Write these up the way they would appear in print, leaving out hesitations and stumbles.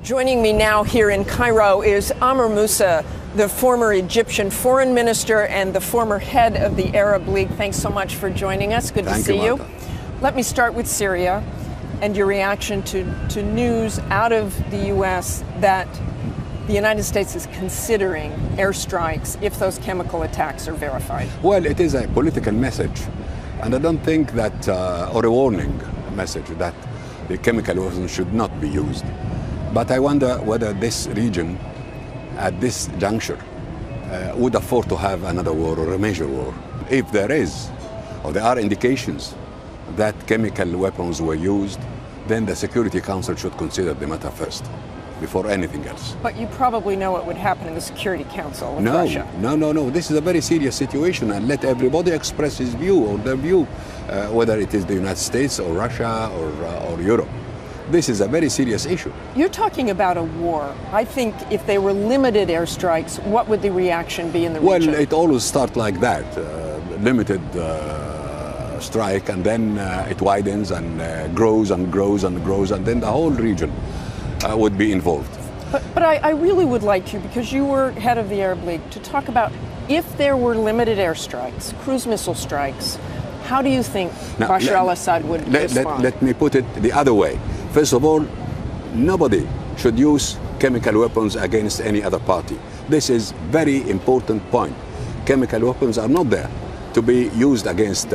Joining me now here in Cairo is Amr Moussa, the former Egyptian foreign minister and the former head of the Arab League. Thanks so much for joining us. Good to see you. Let me start with Syria and your reaction to news out of the U.S. that the United States is considering airstrikes if those chemical attacks are verified. Well, it is a political message, and I don't think that, or a warning message, that the chemical weapons should not be used. But I wonder whether this region, at this juncture, would afford to have another war or a major war. If there is, or there are indications that chemical weapons were used, then the Security Council should consider the matter first, before anything else. But you probably know what would happen in the Security Council with Russia. No. This is a very serious situation, and let everybody express his view or their view, whether it is the United States or Russia or Europe. This is a very serious issue. You're talking about a war. I think if they were limited airstrikes, what would the reaction be in the region? Well, it always starts like that, limited strike, and then it widens and grows and grows and grows, and then the whole region would be involved. But I really would like you, because you were head of the Arab League, to talk about if there were limited airstrikes, cruise missile strikes, how do you think Bashar al-Assad would respond? Let me put it the other way. First of all, nobody should use chemical weapons against any other party. This is a very important point. Chemical weapons are not there to be used against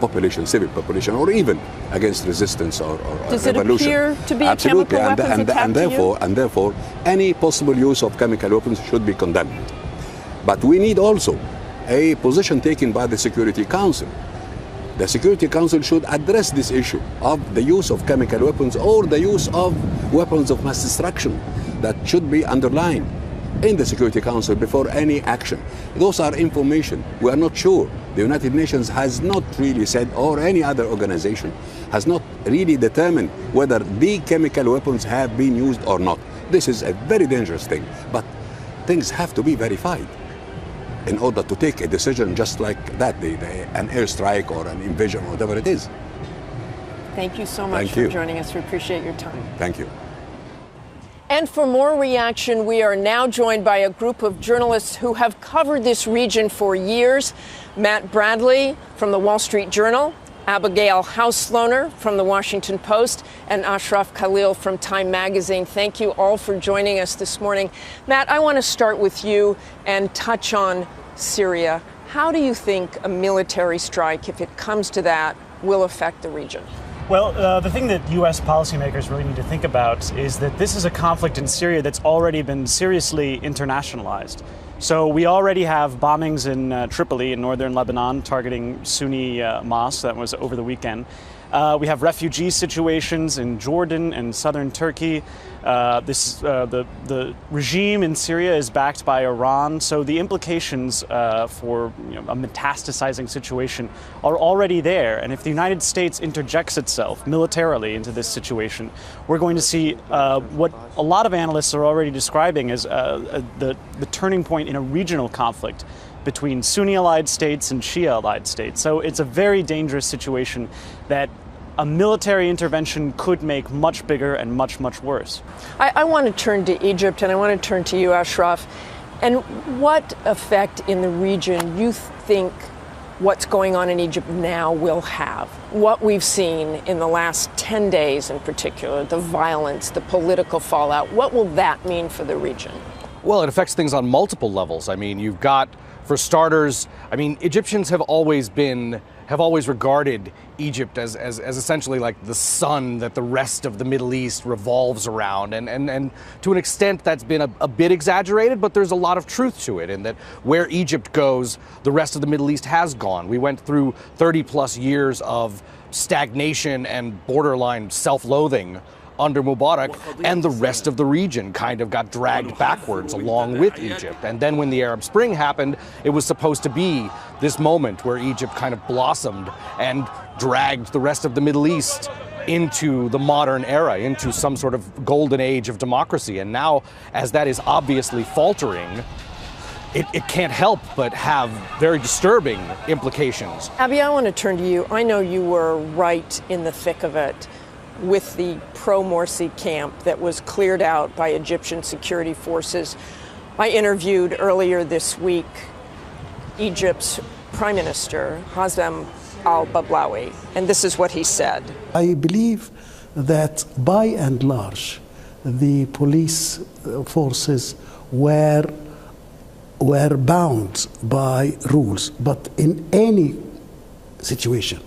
population, civil population, or even against resistance or Does revolution. It appear to be Absolutely. a chemical weapons attack and therefore, any possible use of chemical weapons should be condemned. But we need also a position taken by the Security Council. The Security Council should address this issue of the use of chemical weapons or the use of weapons of mass destruction that should be underlined in the Security Council before any action. Those are information. We are not sure. The United Nations has not really said, or any other organization has not really determined whether the chemical weapons have been used or not. This is a very dangerous thing, but things have to be verified in order to take a decision just like that, an airstrike or an invasion or whatever it is. Thank you so much for joining us. We appreciate your time. Thank you. And for more reaction, we are now joined by a group of journalists who have covered this region for years. Matt Bradley from the Wall Street Journal, Abigail Housloner from the Washington Post, and Ashraf Khalil from Time Magazine. Thank you all for joining us this morning. Matt, I want to start with you and touch on Syria. How do you think a military strike, if it comes to that, will affect the region? Well, the thing that U.S. policymakers really need to think about is that this is a conflict in Syria that's already been seriously internationalized. So we already have bombings in Tripoli in northern Lebanon targeting Sunni mosques. That was over the weekend. We have refugee situations in Jordan and southern Turkey. The regime in Syria is backed by Iran, so the implications for a metastasizing situation are already there. And if the United States interjects itself militarily into this situation, we're going to see what a lot of analysts are already describing as the turning point in a regional conflict between Sunni-allied states and Shia-allied states. So it's a very dangerous situation that a military intervention could make much bigger and much, much worse. I want to turn to Egypt, and I want to turn to you, Ashraf. And what effect in the region you think what's going on in Egypt now will have? What we've seen in the last 10 days in particular, the violence, the political fallout, what will that mean for the region? Well, it affects things on multiple levels. I mean, you've got, for starters, Egyptians have always regarded Egypt as essentially like the sun that the rest of the Middle East revolves around. And to an extent that's been a bit exaggerated, but there's a lot of truth to it, in that where Egypt goes, the rest of the Middle East has gone. We went through 30 plus years of stagnation and borderline self-loathing under Mubarak, and the rest of the region kind of got dragged backwards along with Egypt. And then when the Arab Spring happened, it was supposed to be this moment where Egypt kind of blossomed and dragged the rest of the Middle East into the modern era, into some sort of golden age of democracy. And now, as that is obviously faltering, it can't help but have very disturbing implications. Abby, I want to turn to you. I know you were right in the thick of it with the pro-Morsi camp that was cleared out by Egyptian security forces. I interviewed earlier this week Egypt's Prime Minister, Hassan al-Bablawi, and this is what he said. I believe that by and large, the police forces were bound by rules, but in any situation,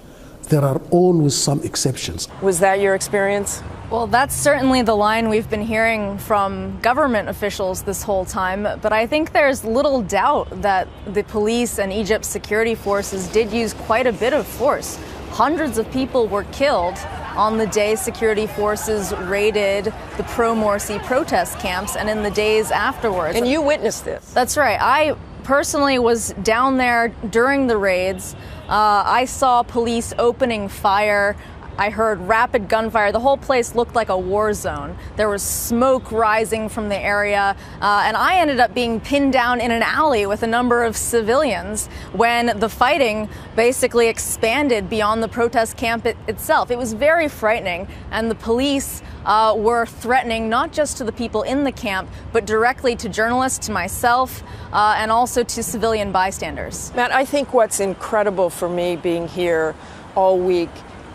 there are always some exceptions. Was that your experience? Well, that's certainly the line we've been hearing from government officials this whole time, but I think there's little doubt that the police and Egypt's security forces did use quite a bit of force. Hundreds of people were killed on the day security forces raided the pro-Morsi protest camps and in the days afterwards. And you witnessed this. That's right. I personally was down there during the raids. I saw police opening fire. I heard rapid gunfire. The whole place looked like a war zone. There was smoke rising from the area, and I ended up being pinned down in an alley with a number of civilians when the fighting basically expanded beyond the protest camp itself. It was very frightening, and the police were threatening not just to the people in the camp, but directly to journalists, to myself, and also to civilian bystanders. Matt, I think what's incredible for me being here all week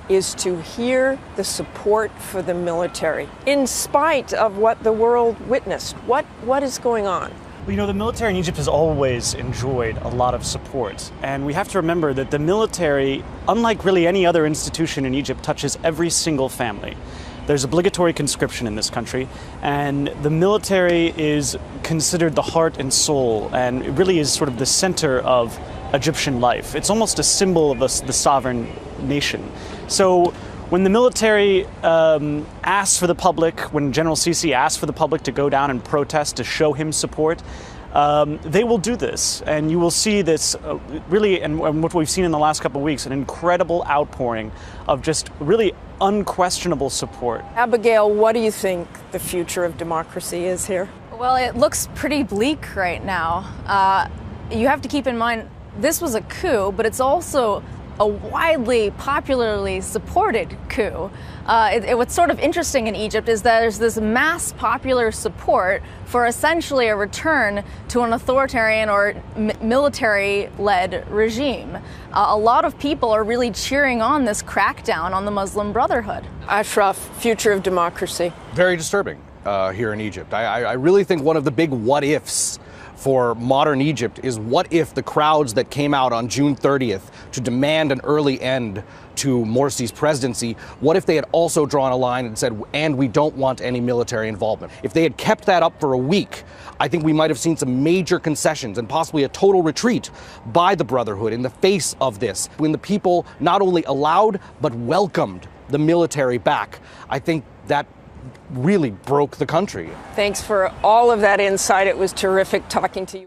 is to hear the support for the military, in spite of what the world witnessed. What is going on? Well, you know, the military in Egypt has always enjoyed a lot of support. And we have to remember that the military, unlike really any other institution in Egypt, touches every single family. There's obligatory conscription in this country, and the military is considered the heart and soul, and it really is sort of the center of Egyptian life. It's almost a symbol of the sovereign nation. So when the military asks for the public, when General Sisi asks for the public to go down and protest to show him support, they will do this. And you will see this really, and what we've seen in the last couple of weeks, an incredible outpouring of just really unquestionable support. Abigail, what do you think the future of democracy is here? Well, it looks pretty bleak right now. You have to keep in mind, this was a coup, but it's also a widely, popularly supported coup. What's sort of interesting in Egypt is that there's this mass popular support for essentially a return to an authoritarian or military-led regime. A lot of people are really cheering on this crackdown on the Muslim Brotherhood. Ashraf, future of democracy. Very disturbing here in Egypt. I really think one of the big what-ifs for modern Egypt is what if the crowds that came out on June 30th to demand an early end to Morsi's presidency, what if they had also drawn a line and said, and we don't want any military involvement? If they had kept that up for a week, I think we might have seen some major concessions and possibly a total retreat by the Brotherhood in the face of this, when the people not only allowed but welcomed the military back. I think that really broke the country. Thanks for all of that insight. It was terrific talking to you.